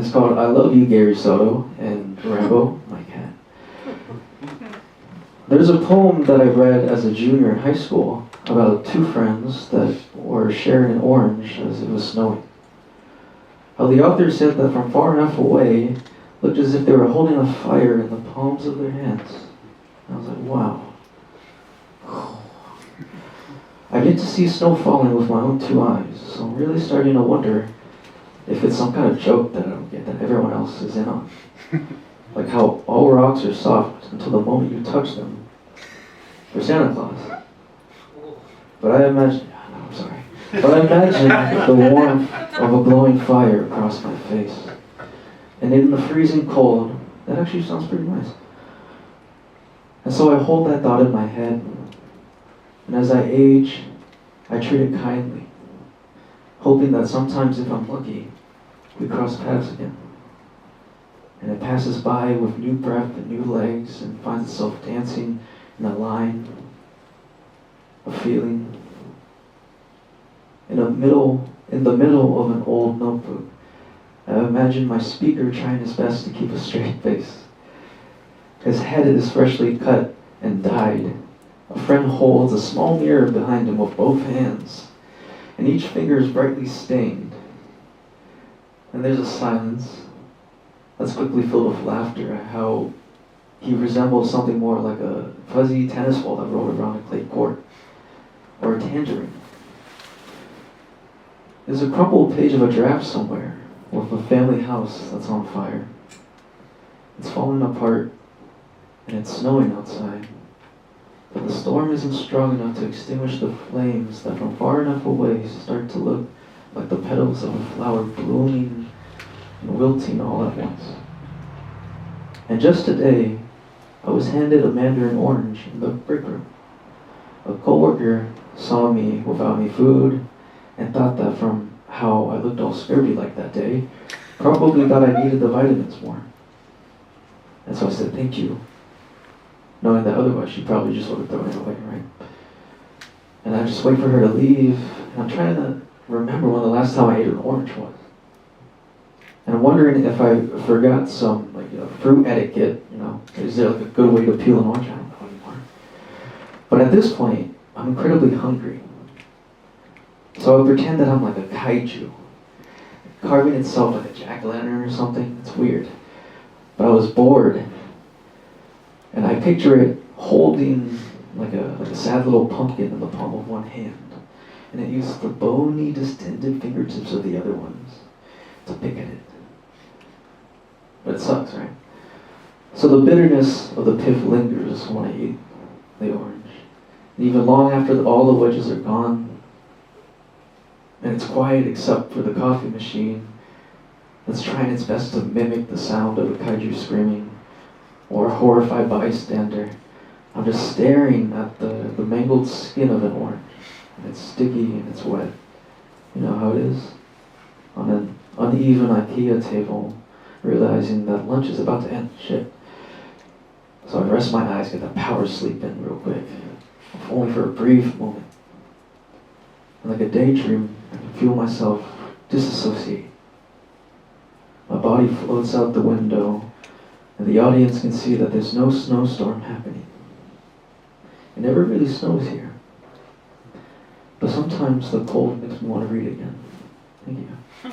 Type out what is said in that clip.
It's called I Love You, Gary Soto, and Rambo, my cat. There's a poem that I read as a junior in high school about two friends that were sharing an orange as it was snowing. How the author said that from far enough away, looked as if they were holding a fire in the palms of their hands. And I was like, wow. I get to see snow falling with my own two eyes, so I'm really starting to wonder if it's some kind of joke that I don't get, that everyone else is in on. Like how all rocks are soft until the moment you touch them. For Santa Claus. But I imagine the warmth of a glowing fire across my face. And in the freezing cold, that actually sounds pretty nice. And so I hold that thought in my head. And as I age, I treat it kindly, hoping that sometimes if I'm lucky, we cross paths again. And it passes by with new breath and new legs and finds itself dancing in a line, a feeling. In the middle of an old notebook, I imagine my speaker trying his best to keep a straight face. His head is freshly cut and dyed. A friend holds a small mirror behind him with both hands, and each finger is brightly stained. And there's a silence that's quickly filled with laughter at how he resembles something more like a fuzzy tennis ball that rolled around a clay court, or a tangerine. There's a crumpled page of a draft somewhere with a family house that's on fire. It's falling apart, and it's snowing outside. But the storm isn't strong enough to extinguish the flames that from far enough away start to look like the petals of a flower blooming and wilting all at once. And just today, I was handed a mandarin orange in the break room. A coworker saw me without any food and thought that from how I looked all scurvy like that day, probably thought I needed the vitamins more. And so I said, thank you, knowing that otherwise she probably just would have thrown it away, right? And I just wait for her to leave, and I'm trying to remember when the last time I ate an orange was. And I'm wondering if I forgot some fruit etiquette, is there like a good way to peel an orange? I don't know anymore. But at this point, I'm incredibly hungry. So I pretend that I'm like a kaiju, carving itself like a jack-o'-lantern or something. It's weird. But I was bored, and I picture it holding like a sad little pumpkin in the palm of one hand, and it uses the bony, distended fingertips of the other ones to pick at it. But it sucks, right? So the bitterness of the pith lingers when I eat the orange. And even long after all the wedges are gone, and it's quiet except for the coffee machine that's trying its best to mimic the sound of a kaiju screaming or a horrified bystander, I'm just staring at the mangled skin of an orange. And it's sticky and it's wet. You know how it is? On an uneven IKEA table, realizing that lunch is about to end. Shit. So I rest my eyes, get that power sleep in real quick, if only for a brief moment. And like a daydream, I can feel myself disassociate. My body floats out the window, and the audience can see that there's no snowstorm happening. It never really snows here. But sometimes the cold makes me want to read again. Thank you.